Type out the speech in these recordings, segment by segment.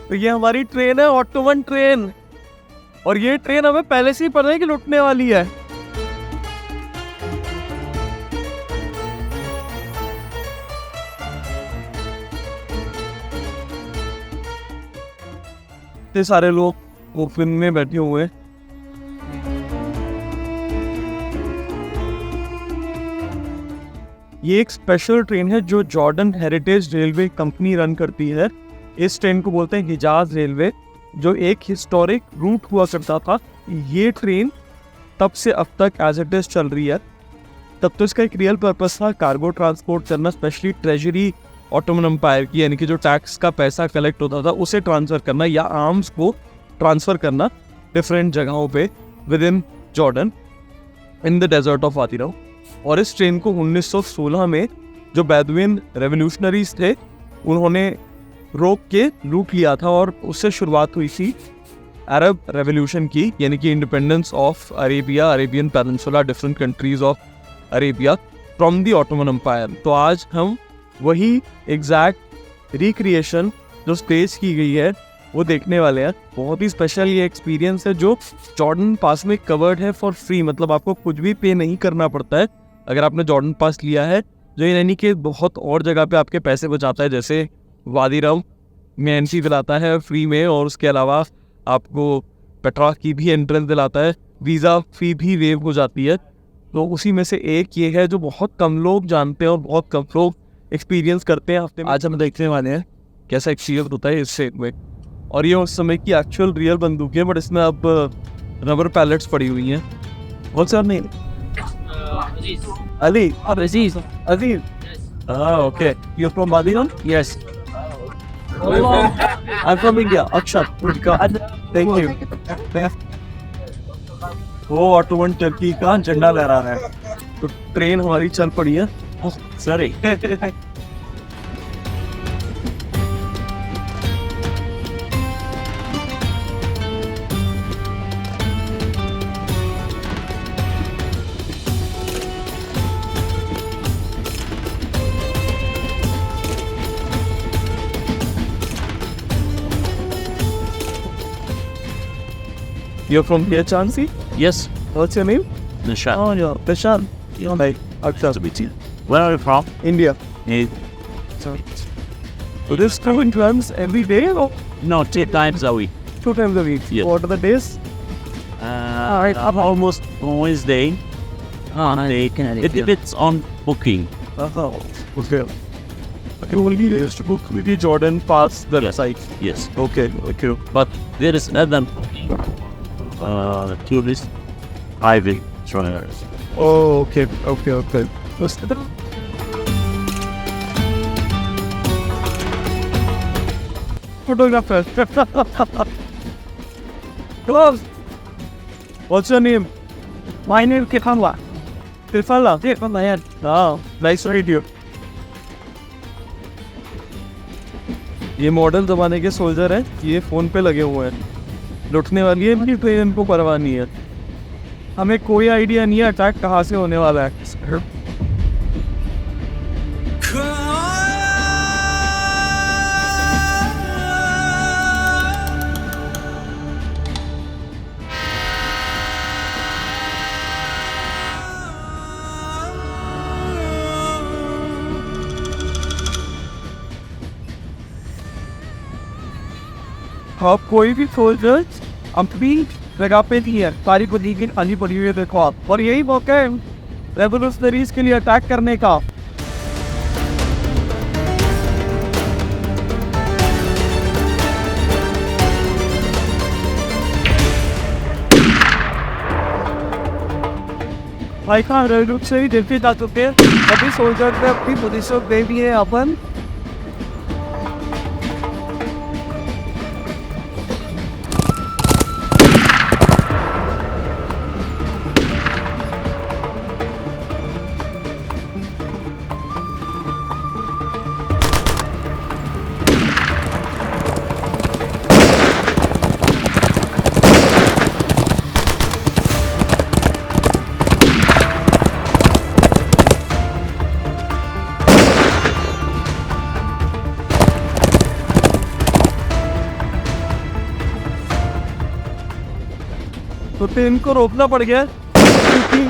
तो ये हमारी ट्रेन है, ऑटोमन ट्रेन, और ये ट्रेन हमें पहले से ही पता है कि लुटने वाली है। इतने सारे लोग वो फिल्म में बैठे हुए हैं। ये एक स्पेशल ट्रेन है जो Jordan heritage railway company run करती है। इस ट्रेन को बोलते हैं हिजाज रेलवे, जो एक हिस्टोरिक रूट हुआ करता था। ये ट्रेन तब से अब तक एज इट इज चल रही है। तब तो इसका एक रियल पर्पस था कार्गो ट्रांसपोर्ट करना, स्पेशली ट्रेजरी ऑटोमन एम्पायर की, यानी कि जो टैक्स का पैसा कलेक्ट होता था उसे ट्रांसफ़र करना या आर्म्स को ट्रांसफ़र करना डिफरेंट जगहों पे within Jordan in the desert of Wadi Rum. और इस ट्रेन को 1916 में जो बेदुइन रेवोल्यूशनरीज थे उन्होंने रोक के लूट लिया था, और उससे शुरुआत हुई थी अरब रेवोल्यूशन की, यानी कि independence of Arabia, Arabian peninsula, different countries of Arabia from the Ottoman empire. तो आज हम वही एग्जैक्ट रिक्रिएशन जो स्टेज की गई है वो देखने वाले हैं। बहुत ही स्पेशल ये एक्सपीरियंस है जो जॉर्डन पास में कवर्ड है फॉर फ्री, मतलब आपको कुछ भी पे नहीं करना पड़ता है अगर आपने जॉर्डन पास लिया है, जो यानी कि बहुत और जगह पे आपके पैसे बचाता है, जैसे वादी रम में एंट्री दिलाता है फ्री में, और उसके अलावा आपको पेट्रा की भी एंट्रेंस दिलाता है, वीज़ा फी भी वेव हो जाती है। तो उसी में से एक ये है जो बहुत कम लोग जानते हैं और बहुत कम लोग एक्सपीरियंस करते हैं हफ्ते में। आज हम देखने वाले हैं कैसा एक्सपीरियंस होता है इस ट्रेन में। और ये उस समय की एक्चुअल रियल बंदूकें, बट इसमें अब रबर पैलेट्स पड़ी हुई हैं। What's your name? Ali. Aziz. Aziz. Okay. You're from Badiran? Yes. I'm from India. Akshat. Thank you. वो ऑटोमन टर्की का झंडा लहरा रहा है, तो ट्रेन हमारी चल पड़ी है। Sorry. You're from here, Chansey? Yes. What's your name? Nishan. Oh, yeah, Prashant. You're like Akshat. To meet you. Where are you from? India. Eh, So this train runs every day or No, 2 times a week. 2 times a week? Yes. What are the days? Almost Wednesday. They can It depends on booking. Okay. Okay, only days to book with the Jordan Pass the Yes. site. Yes. Okay, okay. But there is another tourist private trainers. Oh, okay, okay, okay. Photographer. Close. What's your name? My name is Kifala. Tirfala. Kifala, yeah. Oh, nice to meet you. ये modern ज़माने के soldier हैं, ये phone पे लगे हुए हैं, लुटने वाली है इनकी ट्रेन, इनको परवाह नहीं है। हमें कोई आइडिया नहीं है अटैक कहाँ से होने वाला है। आप कोई भी सोल्जर अपनी जगह पे नहीं है, सारी पोजीशन खाली पड़ी हुई है, देखो आप। और यही मौका है रेवोल्यूशनरीज के लिए अटैक करने का। भाई का रेवोल्यूशनरी देखते जा चुके हैं, अभी सोल्जर पे अपनी पोजीशन दे दी है अपन। तो ट्रेन को रोकना पड़ गया क्योंकि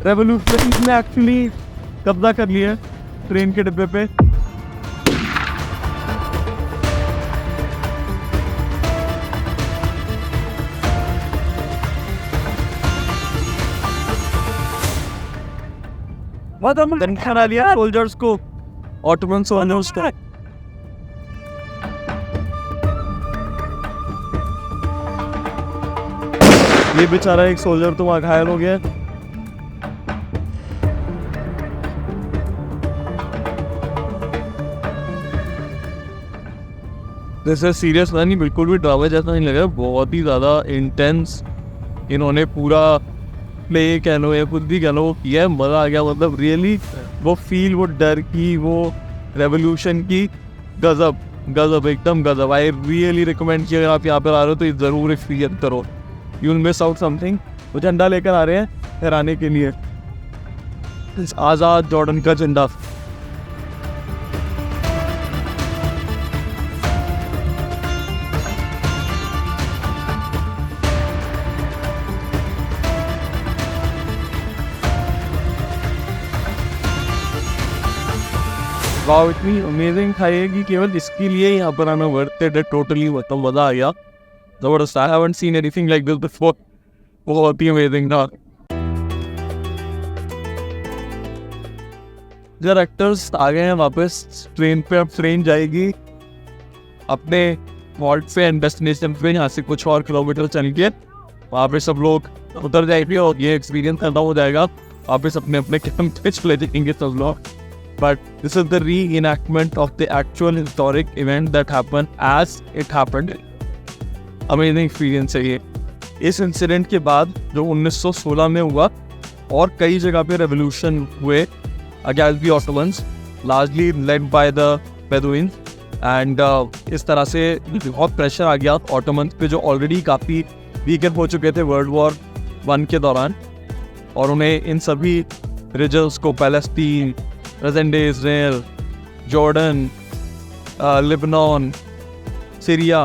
रेवोल्यूशनरीज ने एक्चुअली कब्जा कर लिया ट्रेन के डिब्बे पे। टेंशन आ लिया सोल्जर्स को, ऑटोमन सोल्जर्स को। ये बेचारा एक सोल्जर तो वहां घायल हो गया। जैसे सीरियस नहीं, बिल्कुल भी ड्रामा जैसा नहीं लगा, बहुत ही ज़्यादा इंटेंस इन्होंने पूरा प्ले कह लो या खुद भी कह लो किया है। मज़ा आ गया, मतलब रियली वो फील, वो डर की, वो रेवोल्यूशन की, गजब गजब एकदम गजब। आई रियली रिकमेंड कि अगर आप यहाँ पर आ रहे हो तो ये ज़रूर एक्सपीरियंस करो, you will miss out something. वो झंडा लेकर आ रहे हैं फहराने के लिए, आज़ाद जॉर्डन का झंडा। वाव, इतनी अमेजिंग था ये कि केवल इसके लिए यहाँ पर आना वर्थ इट है टोटली। मतलब मज़ा आ गया, ज़बरदस्त। I haven't seen anything like this before, बहुत ही अमेजिंग था। जब एक्टर्स आ गए हैं वापस ट्रेन पे, अब ट्रेन जाएगी अपने वॉल्ट पे एंड डेस्टिनेशन पे। यहाँ से कुछ और किलोमीटर चल के वहाँ पे सब लोग उतर जाएंगे और ये एक्सपीरियंस खत्म हो जाएगा। वापस अपने अपने कैंप पे चले जाएंगे सब लोग। But this is the reenactment of the actual historic event that happened as it happened. Amazing experience है ये। इस इंसिडेंट के बाद जो 1916 में हुआ और कई जगह पे रेवोल्यूशन हुए against the Ottomans, largely led by the Bedouins, and इस तरह से बहुत प्रेशर आ गया ऑटोमन्स पे जो ऑलरेडी काफ़ी वीकन हो चुके थे वर्ल्ड वॉर 1 के दौरान। और उन्हें इन सभी रीजन्स को, Palestine, present day Israel, Jordan, Lebanon, Syria,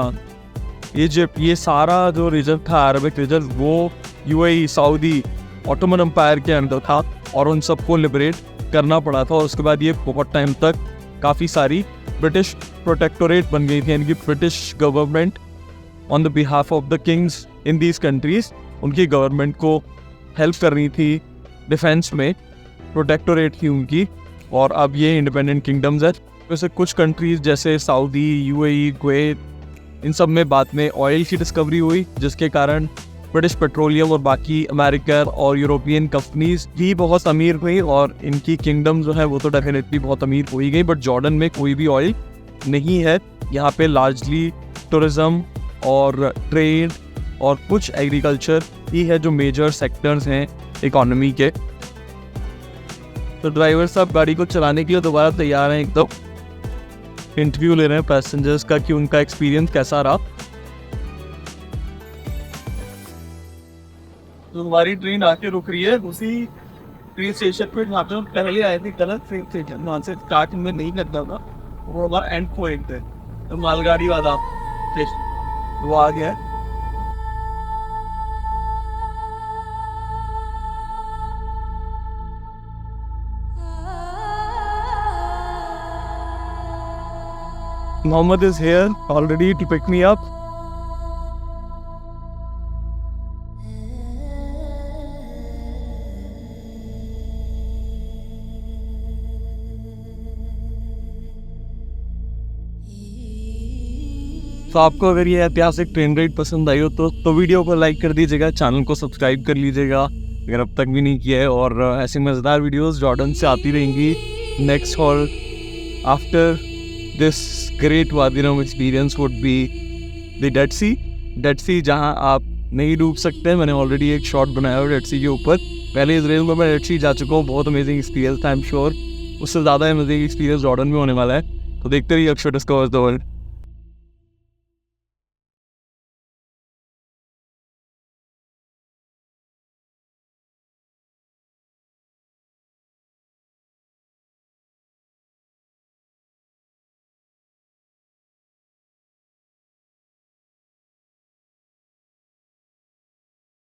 Egypt, ये सारा जो रीजन था अरबिक रीजन, वो यूएई, सऊदी, ऑटोमन एम्पायर के अंदर था और उन सबको लिबरेट करना पड़ा था। और उसके बाद ये बहुत टाइम तक काफ़ी सारी ब्रिटिश प्रोटेक्टोरेट बन गई थी, यानी कि British government on the behalf of the kings in these countries उनकी गवर्नमेंट को हेल्प कर रही थी डिफेंस में, प्रोटेक्टोरेट थी उनकी। और अब ये इंडिपेंडेंट किंगडम्स है। वैसे कुछ कंट्रीज़ जैसे सऊदी, यूएई, कुवैत, इन सब में बाद में ऑयल की डिस्कवरी हुई, जिसके कारण ब्रिटिश पेट्रोलियम और बाकी अमेरिकन और यूरोपियन कंपनीज भी बहुत अमीर हुई और इनकी किंगडम जो है वो तो डेफिनेटली बहुत अमीर हो ही गई। बट जॉर्डन में कोई भी ऑयल नहीं है, यहाँ पे लार्जली टूरिज़्म और ट्रेड और कुछ एग्रीकल्चर ही है जो मेजर सेक्टर्स हैं इकोनॉमी के। तो ड्राइवर साहब गाड़ी को चलाने के लिए दोबारा तैयार हैं एकदम। इंटरव्यू ले रहे हैं पैसेंजर्स का कि उनका एक्सपीरियंस कैसा रहा। तो हमारी ट्रेन आके रुक रही है उसी ट्रेन स्टेशन पे जहाँ पे हम पहले आए थे, गलत ट्रेन स्टेशन, वहाँ से स्टार्ट में नहीं करता था, वो हमारा एंड पॉइंट है। तो मालगाड़ी वाला स्टेशन वो आ गया है। Mohammed is here already to pick me up. तो आपको अगर ये ऐतिहासिक ट्रेन राइड पसंद आई हो तो वीडियो को लाइक कर दीजिएगा, चैनल को सब्सक्राइब कर लीजिएगा अगर अब तक भी नहीं किया है। और ऐसी मज़ेदार वीडियोस जॉर्डन से आती रहेंगी। Next halt after this great Wadi Rum experience would be the Dead Sea. Dead Sea जहाँ आप नहीं डूब सकते। मैंने ऑलरेडी एक शॉट बनाया है डेड सी के ऊपर। पहले इजराइल में मैं डेड सी जा चुका हूँ, बहुत अमेजिंग एक्सपीरियंस था। आई एम श्योर उससे ज़्यादा अमेजिंग एक्सपीरियंस जॉर्डन में होने वाला है। तो देखते रहिए अक्षर डिस्कवर्स द वर्ल्ड।